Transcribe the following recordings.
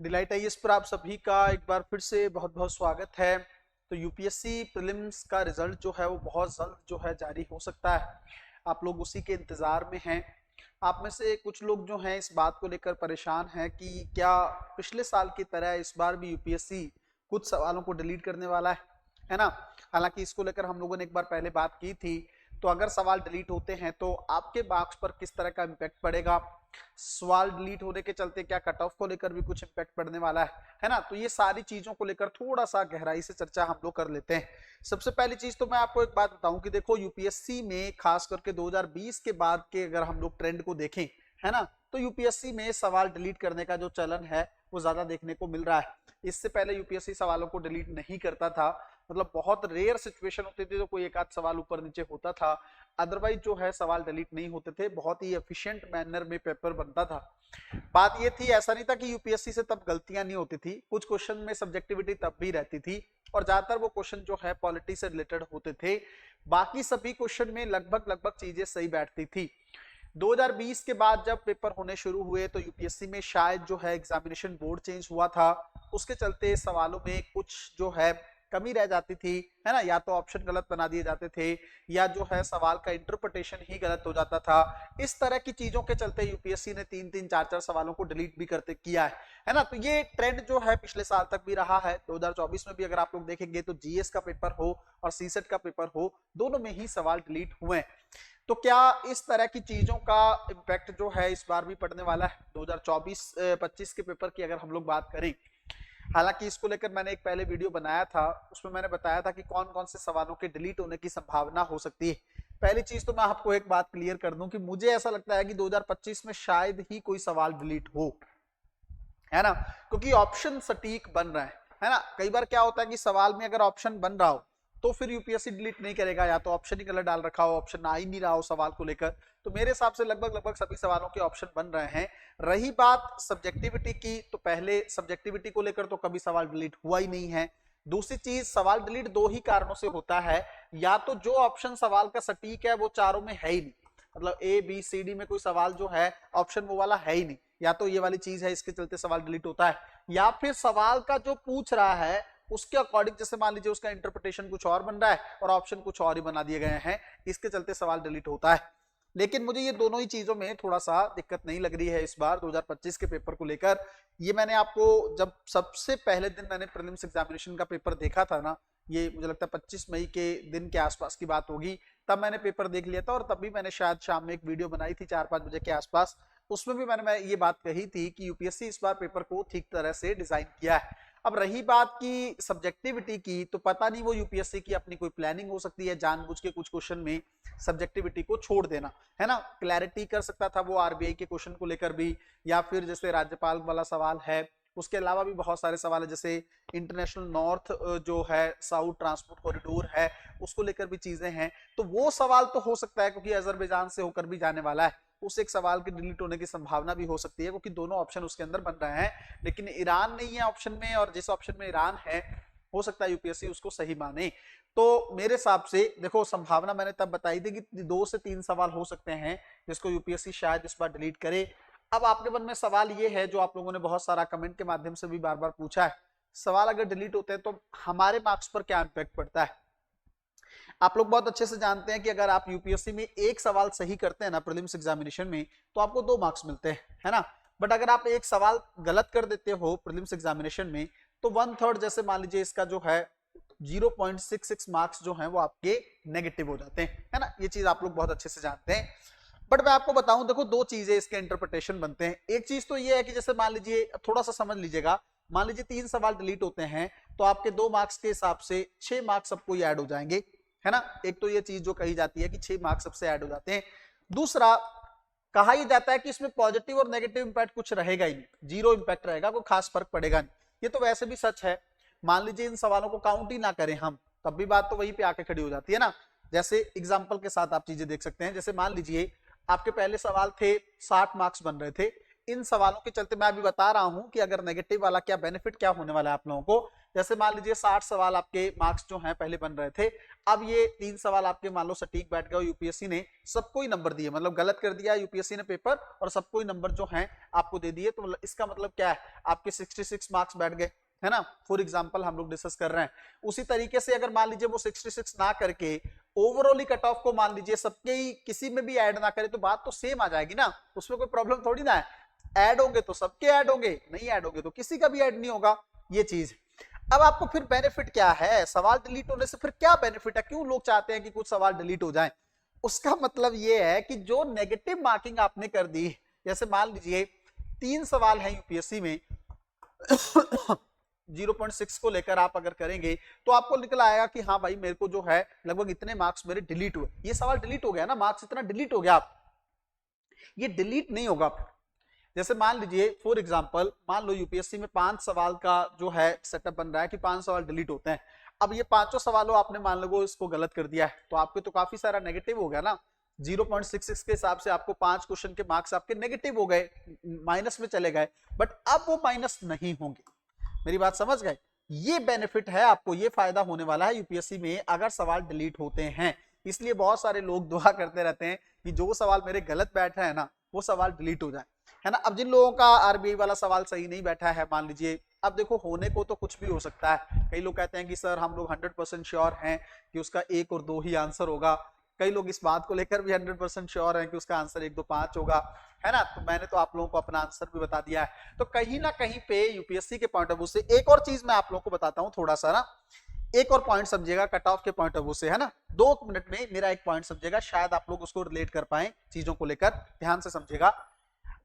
Delight IAS पर आप सभी का एक बार फिर से बहुत बहुत स्वागत है। तो यूपीएससी प्रीलिम्स का रिजल्ट जो है वो बहुत जल्द जो है जारी हो सकता है। आप लोग उसी के इंतजार में हैं। आप में से कुछ लोग जो हैं इस बात को लेकर परेशान हैं कि क्या पिछले साल की तरह इस बार भी यूपीएससी कुछ सवालों को डिलीट करने वाला है ना। हालांकि इसको लेकर हम लोगों ने एक बार पहले बात की थी। तो अगर सवाल डिलीट होते हैं तो आपके मार्क्स पर किस तरह का इम्पैक्ट पड़ेगा, सवाल डिलीट होने के चलते क्या कट ऑफ को लेकर भी कुछ इम्पैक्ट पड़ने वाला है ना। तो ये सारी चीजों को लेकर थोड़ा सा गहराई से चर्चा हम लोग कर लेते हैं। सबसे पहली चीज तो मैं आपको एक बात बताऊं कि देखो यूपीएससी में खास करके 2020 के बाद के अगर हम लोग ट्रेंड को देखें है ना, तो यूपीएससी में सवाल डिलीट करने का जो चलन है वो ज्यादा देखने को मिल रहा है। इससे पहले यूपीएससी सवालों को डिलीट नहीं करता था, मतलब बहुत रेयर सिचुएशन होती थी तो कोई एक आध सवाल ऊपर नीचे होता था, अदरवाइज जो है सवाल डिलीट नहीं होते थे। बहुत ही एफिशिएंट मैनर में पेपर बनता था। बात ये थी, ऐसा नहीं था कि यूपीएससी से तब गलतियां नहीं होती थी, कुछ क्वेश्चन में सब्जेक्टिविटी तब भी रहती थी और ज्यादातर वो क्वेश्चन जो है पॉलिटी से रिलेटेड होते थे। बाकी सभी क्वेश्चन में लगभग लगभग चीजें सही बैठती थी। 2020 के बाद जब पेपर होने शुरू हुए तो यूपीएससी में शायद जो है एग्जामिनेशन बोर्ड चेंज हुआ था, उसके चलते सवालों में कुछ जो है कमी रह जाती थी है ना, या तो ऑप्शन गलत बना दिए जाते थे या जो है सवाल का इंटरप्रिटेशन ही गलत हो जाता था। इस तरह की चीजों के चलते यूपीएससी ने 3-3 4-4 सवालों को डिलीट भी करते किया है ना। तो ये ट्रेंड जो है पिछले साल तक भी रहा है। 2024 में भी अगर आप लोग देखेंगे तो जीएस का पेपर हो और सीसेट का पेपर हो, दोनों में ही सवाल डिलीट हुए। तो क्या इस तरह की चीजों का इम्पैक्ट जो है इस बार भी पड़ने वाला है 2024-25 के पेपर की अगर हम लोग बात करें। हालांकि इसको लेकर मैंने एक पहले वीडियो बनाया था, उसमें मैंने बताया था कि कौन कौन से सवालों के डिलीट होने की संभावना हो सकती है। पहली चीज तो मैं आपको एक बात क्लियर कर दूं कि मुझे ऐसा लगता है कि 2025 में शायद ही कोई सवाल डिलीट हो, है ना, क्योंकि ऑप्शन सटीक बन रहा है ना। कई बार क्या होता है कि सवाल में अगर ऑप्शन बन रहा हो तो फिर यूपीएससी डिलीट नहीं करेगा, या तो ऑप्शन ही गलत डाल रखा हो, ऑप्शन आ ही नहीं रहा हो सवाल को लेकर। तो मेरे हिसाब से लगभग लगभग सभी सवालों के ऑप्शन बन रहे हैं। रही बात सब्जेक्टिविटी की, तो पहले सब्जेक्टिविटी को लेकर तो कभी सवाल डिलीट हुआ ही नहीं है। दूसरी चीज, सवाल डिलीट दो ही कारणों से होता है, या तो जो ऑप्शन सवाल का सटीक है वो चारों में है ही नहीं, मतलब ए बी सी डी में कोई सवाल जो है ऑप्शन वो वाला है ही नहीं, या तो ये वाली चीज है इसके चलते सवाल डिलीट होता है, या फिर सवाल का जो पूछ रहा है उसके अकॉर्डिंग, जैसे मान लीजिए उसका इंटरप्रिटेशन कुछ और बन रहा है और ऑप्शन कुछ और ही बना दिए गए हैं, इसके चलते सवाल डिलीट होता है। लेकिन मुझे ये दोनों ही चीजों में थोड़ा सा दिक्कत नहीं लग रही है इस बार 2025 के पेपर को लेकर। ये मैंने आपको जब सबसे पहले दिन मैंने प्रीलिम्स एग्जामिनेशन का पेपर देखा था ना, ये मुझे लगता है 25 मई के दिन के आसपास की बात होगी, तब मैंने पेपर देख लिया था और तब भी मैंने शायद शाम में एक वीडियो बनाई थी 4-5 बजे के आसपास। उसमें भी मैंने ये बात कही थी कि यूपीएससी इस बार पेपर को ठीक तरह से डिजाइन किया है। अब रही बात की सब्जेक्टिविटी की, तो पता नहीं वो यूपीएससी की अपनी कोई प्लानिंग हो सकती है जानबूझ के कुछ क्वेश्चन में सब्जेक्टिविटी को छोड़ देना, है ना। क्लैरिटी कर सकता था वो आरबीआई के क्वेश्चन को लेकर भी, या फिर जैसे राज्यपाल वाला सवाल है, उसके अलावा भी बहुत सारे सवाल है, जैसे इंटरनेशनल नॉर्थ जो है साउथ ट्रांसपोर्ट कॉरिडोर है उसको लेकर भी चीजें हैं। तो वो सवाल तो हो सकता है क्योंकि अजरबैजान से होकर भी जाने वाला है, उस एक सवाल के डिलीट होने की संभावना भी हो सकती है क्योंकि दोनों ऑप्शन उसके अंदर बन रहे हैं। लेकिन ईरान नहीं है ऑप्शन में, और जिस ऑप्शन में ईरान है हो सकता है यूपीएससी उसको सही माने। तो मेरे हिसाब से देखो, संभावना मैंने तब बताई थी कि 2 से 3 सवाल हो सकते हैं जिसको यूपीएससी शायद इस बार डिलीट करे। अब आपके मन में सवाल ये है, जो आप लोगों ने बहुत सारा कमेंट के माध्यम से भी बार बार पूछा है, सवाल अगर डिलीट होते हैं तो हमारे मार्क्स पर क्या इंपैक्ट पड़ता है। आप लोग बहुत अच्छे से जानते हैं कि अगर आप यूपीएससी में एक सवाल सही करते हैं ना प्रीलिम्स एग्जामिनेशन में, तो आपको 2 मार्क्स मिलते हैं, है ना। बट अगर आप एक सवाल गलत कर देते हो प्रीलिम्स एग्जामिनेशन में, तो 1/3 जैसे मान लीजिए इसका जो है 0.66 मार्क्स जो है वो आपके नेगेटिव हो जाते हैं, है ना। ये चीज आप लोग बहुत अच्छे से जानते हैं। बट मैं आपको बताऊं, देखो 2 चीजें इसके इंटरप्रिटेशन बनते हैं। एक चीज तो ये है कि जैसे मान लीजिए, थोड़ा सा समझ लीजिएगा, मान लीजिए 3 सवाल डिलीट होते हैं तो आपके 2 मार्क्स के हिसाब से 6 मार्क्स सबको ऐड हो जाएंगे, है ना। एक तो ये चीज जो कही जाती है कि 6 मार्क्स सबसे ऐड हो जाते हैं। दूसरा, कहा यह जाता है कि इसमें पॉजिटिव और नेगेटिव इंपैक्ट कुछ रहेगा ही नहीं, 0 इंपैक्ट रहेगा, कोई खास फर्क पड़ेगा नहीं। ये तो वैसे भी सच है। मान लीजिए इन सवालों को काउंट ही ना करें हम, तब भी बात तो वहीं पे आके खड़ी हो जाती है ना। जैसे एग्जाम्पल के साथ आप चीजें देख सकते हैं, जैसे मान लीजिए आपके पहले सवाल थे 60 मार्क्स बन रहे थे, इन सवालों के चलते मैं अभी बता रहा हूं कि अगर नेगेटिव वाला क्या बेनिफिट क्या होने वाला है आप लोगों को, जैसे मान लीजिए 60 सवाल आपके मार्क्स जो हैं पहले बन रहे थे, अब ये 3 सवाल आपके मान लो सटीक बैठ गए, यूपीएससी ने सबको ही नंबर दिए, मतलब गलत कर दिया यूपीएससी ने पेपर और सबको ही नंबर जो है आपको दे दिए। तो इसका मतलब क्या है, आपके 66 मार्क्स बैठ गए, है ना, फॉर एग्जाम्पल हम लोग डिस्कस कर रहे हैं। उसी तरीके से अगर मान लीजिए वो 66 ना करके ओवरऑल कट ऑफ को मान लीजिए सबके ही किसी में भी ऐड ना करे, तो बात तो सेम आ जाएगी ना, उसमें कोई प्रॉब्लम थोड़ी ना है। ऐड होंगे तो सबके ऐड होंगे, नहीं ऐड होंगे तो किसी का भी ऐड नहीं होगा, ये चीज। अब आपको फिर बेनिफिट क्या है, सवाल डिलीट होने से फिर क्या बेनिफिट है, क्यों लोग चाहते हैं कि कुछ सवाल डिलीट हो जाए? उसका मतलब ये है कि जो नेगेटिव मार्किंग आपने कर दी, जैसे मान लीजिए 3 सवाल है यूपीएससी में 0.6 को लेकर आप अगर करेंगे तो आपको निकल आएगा कि हाँ भाई मेरे को जो है लगभग इतने मार्क्स मेरे डिलीट हुए। ये सवाल डिलीट हो गया ना, मार्क्स इतना डिलीट हो गया, आप ये डिलीट नहीं होगा। जैसे मान लीजिए फॉर एग्जांपल, मान लो यूपीएससी में 5 सवाल का जो है सेटअप बन रहा है कि 5 सवाल डिलीट होते हैं। अब ये पांचों सवालों आपने मान लो इसको गलत कर दिया है, तो आपके तो काफी सारा नेगेटिव हो गया ना। 0.66 के हिसाब से आपको 5 क्वेश्चन के मार्क्स आपके नेगेटिव हो गए, माइनस में चले गए, बट अब वो माइनस नहीं होंगे। मेरी बात समझ गए? ये बेनिफिट है आपको, ये फायदा होने वाला है यूपीएससी में अगर सवाल डिलीट होते हैं। इसलिए बहुत सारे लोग दुआ करते रहते हैं कि जो सवाल मेरे गलत बैठ रहे हैं ना वो सवाल डिलीट हो जाए, है ना। अब जिन लोगों का आरबीआई वाला सवाल सही नहीं बैठा है, मान लीजिए, अब देखो होने को तो कुछ भी हो सकता है। कई लोग कहते हैं कि सर हम लोग 100% श्योर हैं कि उसका 1 और 2 ही आंसर होगा। कई लोग इस बात को लेकर भी 100% श्योर हैं कि उसका आंसर 1, 2, 5 होगा, है ना। तो मैंने तो आप लोगों को अपना आंसर भी बता दिया है। तो कहीं ना कहीं पे यूपीएससी के पॉइंट ऑफ व्यू से एक और चीज मैं आप लोगों को बताता हूं, थोड़ा सा ना एक और पॉइंट समझिएगा कट ऑफ के पॉइंट ऑफ व्यू से, है ना। 2 मिनट में मेरा एक पॉइंट समझिएगा, शायद आप लोग उसको रिलेट कर पाए चीजों को लेकर, ध्यान से समझिएगा।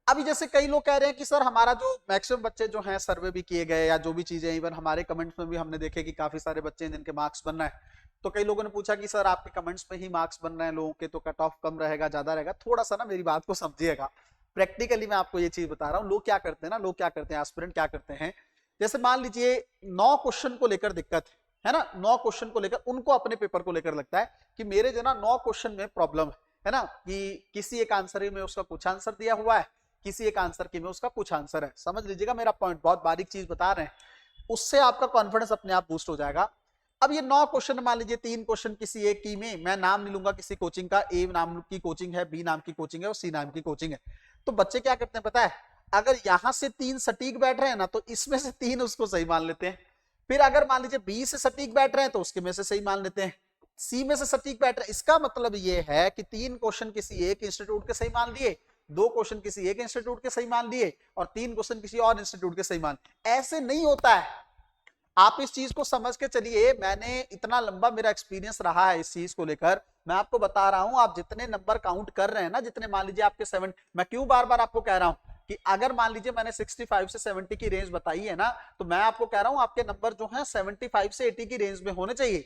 अभी जैसे कई लोग कह रहे हैं कि सर हमारा जो मैक्सिमम बच्चे जो हैं सर्वे भी किए गए या जो भी चीजें, इवन हमारे कमेंट्स में भी हमने देखे कि काफी सारे बच्चे जिनके मार्क्स बन रहे हैं। तो कई लोगों ने पूछा कि सर आपके कमेंट्स में ही मार्क्स बन रहे हैं लोगों के, तो कट ऑफ कम रहेगा ज्यादा रहेगा? थोड़ा सा ना मेरी बात को समझिएगा, प्रैक्टिकली मैं आपको ये चीज बता रहा हूँ। लोग क्या करते हैं ना, लोग क्या करते हैं, एस्पिरेंट क्या करते हैं, जैसे मान लीजिए 9 क्वेश्चन को लेकर दिक्कत है ना, 9 क्वेश्चन को लेकर उनको अपने पेपर को लेकर लगता है कि मेरे जो ना 9 क्वेश्चन में प्रॉब्लम है ना, कि किसी एक आंसर में उसका कुछ आंसर दिया हुआ है, किसी एक आंसर की में उसका कुछ आंसर है। समझ लीजिएगा मेरा पॉइंट, बहुत बारीक चीज बता रहे हैं, उससे आपका कॉन्फिडेंस अपने आप बूस्ट हो जाएगा। अब ये 9 क्वेश्चन, मान लीजिए 3 क्वेश्चन किसी एक की में, मैं नाम नहीं लूंगा किसी कोचिंग का, ए नाम की कोचिंग है, बी नाम की कोचिंग है और सी नाम की कोचिंग है। तो बच्चे क्या करते हैं पता है, अगर यहां से 3 सटीक बैठ रहे हैं ना तो इसमें से 3 उसको सही मान लेते हैं। फिर अगर मान लीजिए बी से सटीक बैठ रहे हैं तो उसके में से सही मान लेते हैं, सी में से सटीक बैठ रहे हैं। इसका मतलब ये है कि 3 क्वेश्चन किसी एक इंस्टीट्यूट के सही मान लिए, 2 क्वेश्चन किसी एक इंस्टीट्यूट के सही मान लिए और 3 क्वेश्चन किसी और इंस्टीट्यूट के सही मान। ऐसे नहीं होता है, आप इस चीज को समझ के चलिए। मैंने इतना लंबा मेरा एक्सपीरियंस रहा है इस चीज को लेकर, मैं आपको बता रहा हूं, आप जितने नंबर काउंट कर रहे हैं ना, जितने मान लीजिए आपके 7, मैं क्यों बार बार आपको कह रहा हूं कि अगर मान लीजिए मैंने 65 से 70 की रेंज बताई है ना, तो मैं आपको कह रहा हूं आपके नंबर जो है 75 से 80 की रेंज में होने चाहिए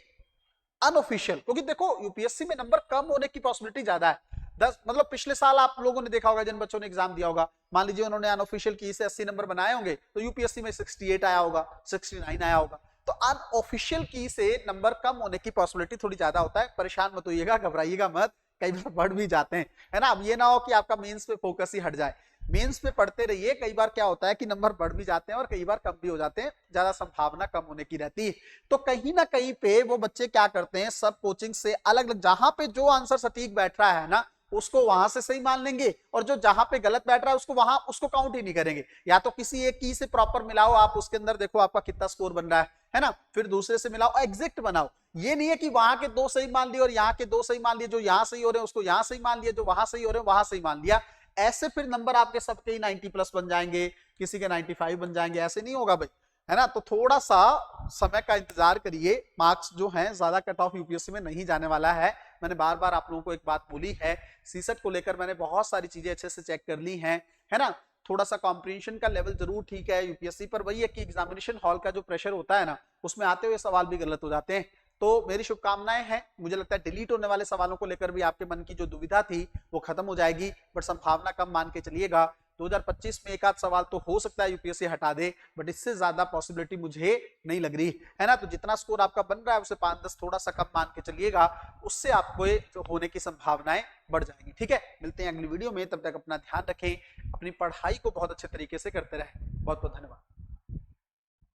अनऑफिशियल। क्योंकि देखो यूपीएससी में नंबर कम होने की पॉसिबिलिटी ज्यादा है। 10 मतलब पिछले साल आप लोगों ने देखा होगा, जिन बच्चों ने एग्जाम दिया होगा, मान लीजिए उन्होंने अनऑफिशियल की से 80 नंबर बनाए होंगे, तो यूपीएससी में 68 आया होगा, 69 आया होगा। तो अनऑफिशियल की से नंबर कम होने की पॉसिबिलिटी थोड़ी ज्यादा होता है। परेशान मत होइएगा, घबराइएगा मत, कई बार बढ़ भी जाते हैं, है ना। अब ये ना हो कि आपका मेंस पे फोकस ही हट जाए, मेंस पे पढ़ते रहिए। कई बार क्या होता है कि नंबर बढ़ भी जाते हैं और कई बार कम भी हो जाते हैं, ज्यादा संभावना कम होने की रहती है। तो कहीं ना कहीं पे वो बच्चे क्या करते हैं, सब कोचिंग से अलग अलग, जहां पे जो आंसर सटीक बैठ रहा है ना उसको वहां से सही मान लेंगे, और जो जहां पे गलत बैठ रहा है उसको वहां उसको काउंट ही नहीं करेंगे। या तो किसी एक की से प्रॉपर मिलाओ आप, उसके अंदर देखो आपका कितना स्कोर बन रहा है ना, फिर दूसरे से मिलाओ, एग्जैक्ट बनाओ। ये नहीं है कि वहां के 2 सही मान लिए और यहाँ के 2 सही मान लिए, जो यहाँ सही हो रहे हैं उसको यहाँ सही मान लिया, जो वहां सही हो रहे हैं वहां सही मान लिया। ऐसे फिर नंबर आपके सबके ही 90+ बन जाएंगे, किसी के 95 बन जाएंगे, ऐसे नहीं होगा भाई, है ना। तो थोड़ा सा समय का इंतजार करिए, मार्क्स जो हैं ज्यादा कट ऑफ यूपीएससी में नहीं जाने वाला है। मैंने बार बार आप लोगों को एक बात बोली है, सीसेट को लेकर मैंने बहुत सारी चीजें अच्छे से चेक कर ली हैं, है ना। थोड़ा सा कॉम्प्रिहेंशन का लेवल जरूर ठीक है यूपीएससी पर, वही है कि एग्जामिनेशन हॉल का जो प्रेशर होता है ना, उसमें आते हुए सवाल भी गलत हो जाते हैं। तो मेरी शुभकामनाएं हैं, मुझे लगता है डिलीट होने वाले सवालों को लेकर भी आपके मन की जो दुविधा थी वो खत्म हो जाएगी, बट संभावना कम मान के चलिएगा। 2025 में एक आध सवाल तो हो सकता है यूपीएससी हटा दे, बट इससे ज्यादा पॉसिबिलिटी मुझे नहीं लग रही, है ना। तो जितना स्कोर आपका बन रहा है उससे 5-10 थोड़ा सा कम मान के चलिएगा, उससे आपको होने की संभावनाएं बढ़ जाएंगी। ठीक है, मिलते हैं अगली वीडियो में, तब तक अपना ध्यान रखें, अपनी पढ़ाई को बहुत अच्छे तरीके से करते रहें। बहुत बहुत धन्यवाद।